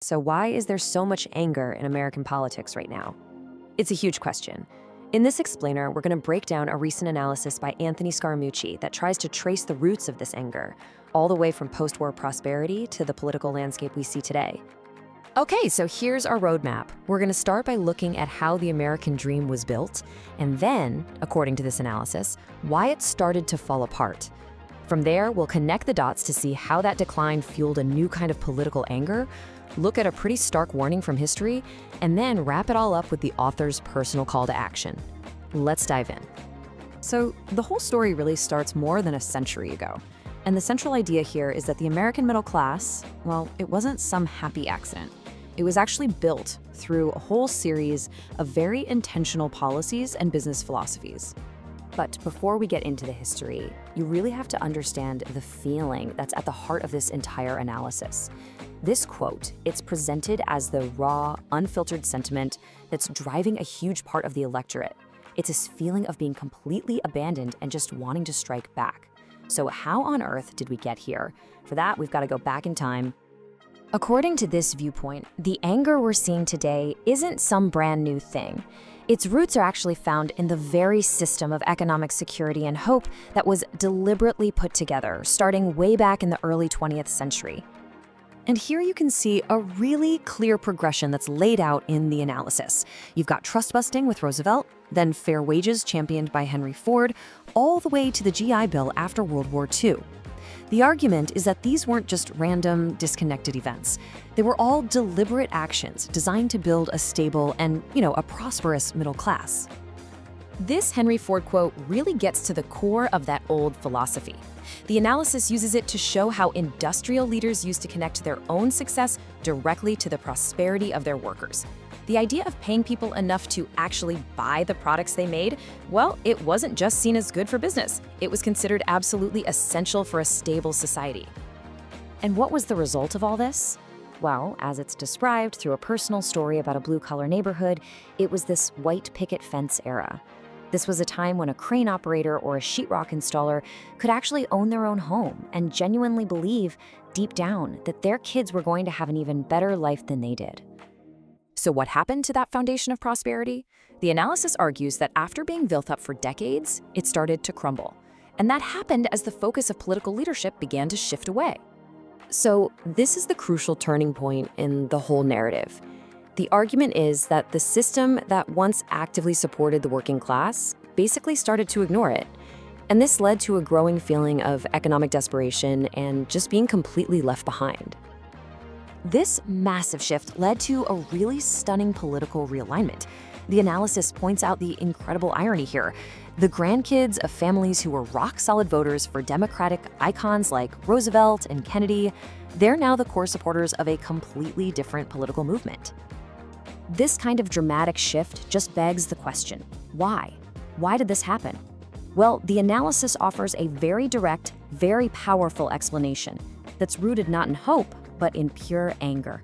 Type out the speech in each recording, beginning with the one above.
So why is there so much anger in American politics right now? It's a huge question. In this explainer, we're going to break down a recent analysis by Anthony Scaramucci that tries to trace the roots of this anger, all the way from post-war prosperity to the political landscape we see today. Okay, so here's our roadmap. We're going to start by looking at how the American dream was built, and then, according to this analysis, why it started to fall apart. From there, we'll connect the dots to see how that decline fueled a new kind of political anger, look at a pretty stark warning from history, and then wrap it all up with the author's personal call to action. Let's dive in. So, the whole story really starts more than a century ago. And the central idea here is that the American middle class, well, it wasn't some happy accident. It was actually built through a whole series of very intentional policies and business philosophies. But before we get into the history, you really have to understand the feeling that's at the heart of this entire analysis. This quote, it's presented as the raw, unfiltered sentiment that's driving a huge part of the electorate. It's this feeling of being completely abandoned and just wanting to strike back. So how on earth did we get here? For that, we've got to go back in time. According to this viewpoint, the anger we're seeing today isn't some brand new thing. Its roots are actually found in the very system of economic security and hope that was deliberately put together, starting way back in the early 20th century. And here you can see a really clear progression that's laid out in the analysis. You've got trust busting with Roosevelt, then fair wages championed by Henry Ford, all the way to the GI Bill after World War II. The argument is that these weren't just random, disconnected events. They were all deliberate actions designed to build a stable and, a prosperous middle class. This Henry Ford quote really gets to the core of that old philosophy. The analysis uses it to show how industrial leaders used to connect their own success directly to the prosperity of their workers. The idea of paying people enough to actually buy the products they made, well, it wasn't just seen as good for business. It was considered absolutely essential for a stable society. And what was the result of all this? Well, as it's described through a personal story about a blue-collar neighborhood, it was this white picket fence era. This was a time when a crane operator or a sheetrock installer could actually own their own home and genuinely believe, deep down, that their kids were going to have an even better life than they did. So what happened to that foundation of prosperity? The analysis argues that after being built up for decades, it started to crumble. And that happened as the focus of political leadership began to shift away. So this is the crucial turning point in the whole narrative. The argument is that the system that once actively supported the working class basically started to ignore it. And this led to a growing feeling of economic desperation and just being completely left behind. This massive shift led to a really stunning political realignment. The analysis points out the incredible irony here. The grandkids of families who were rock-solid voters for Democratic icons like Roosevelt and Kennedy, they're now the core supporters of a completely different political movement. This kind of dramatic shift just begs the question, why? Why did this happen? Well, the analysis offers a very direct, very powerful explanation that's rooted not in hope, but in pure anger.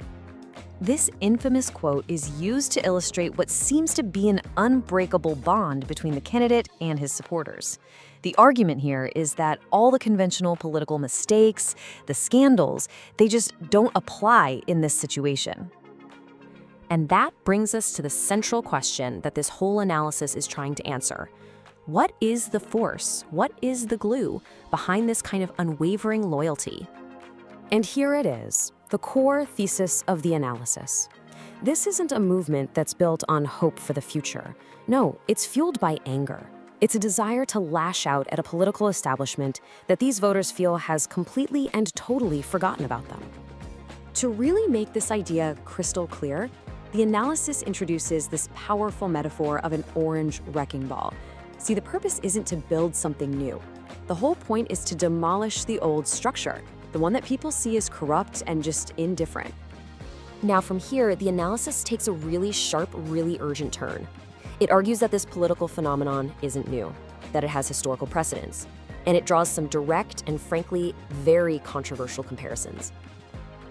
This infamous quote is used to illustrate what seems to be an unbreakable bond between the candidate and his supporters. The argument here is that all the conventional political mistakes, the scandals, they just don't apply in this situation. And that brings us to the central question that this whole analysis is trying to answer. What is the force? What is the glue behind this kind of unwavering loyalty? And here it is, the core thesis of the analysis. This isn't a movement that's built on hope for the future. No, it's fueled by anger. It's a desire to lash out at a political establishment that these voters feel has completely and totally forgotten about them. To really make this idea crystal clear, the analysis introduces this powerful metaphor of an orange wrecking ball. See, the purpose isn't to build something new. The whole point is to demolish the old structure, the one that people see as corrupt and just indifferent. Now from here, the analysis takes a really sharp, really urgent turn. It argues that this political phenomenon isn't new, that it has historical precedents, and it draws some direct and frankly, very controversial comparisons.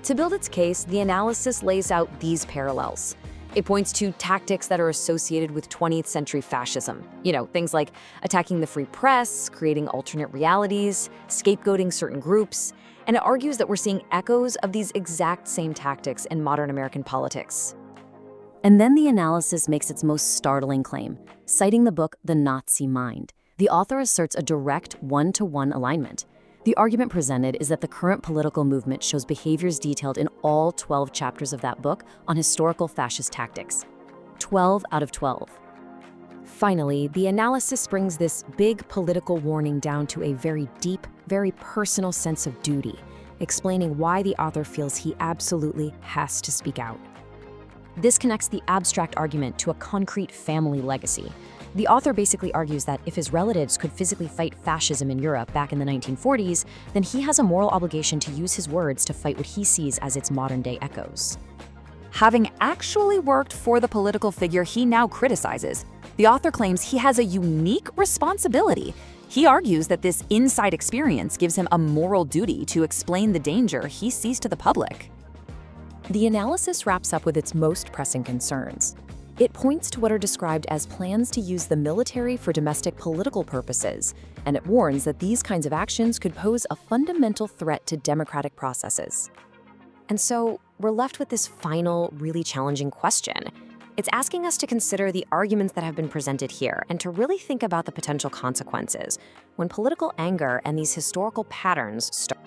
To build its case, the analysis lays out these parallels. It points to tactics that are associated with 20th century fascism. Things like attacking the free press, creating alternate realities, scapegoating certain groups. and it argues that we're seeing echoes of these exact same tactics in modern American politics. And then the analysis makes its most startling claim, citing the book The Nazi Mind. The author asserts a direct one-to-one alignment. The argument presented is that the current political movement shows behaviors detailed in all 12 chapters of that book on historical fascist tactics. 12 out of 12. Finally, the analysis brings this big political warning down to a very deep, very personal sense of duty, explaining why the author feels he absolutely has to speak out. This connects the abstract argument to a concrete family legacy. The author basically argues that if his relatives could physically fight fascism in Europe back in the 1940s, then he has a moral obligation to use his words to fight what he sees as its modern-day echoes. Having actually worked for the political figure he now criticizes, the author claims he has a unique responsibility. He argues that this inside experience gives him a moral duty to explain the danger he sees to the public. The analysis wraps up with its most pressing concerns. It points to what are described as plans to use the military for domestic political purposes, and it warns that these kinds of actions could pose a fundamental threat to democratic processes. And so, we're left with this final, really challenging question. It's asking us to consider the arguments that have been presented here and to really think about the potential consequences when political anger and these historical patterns start.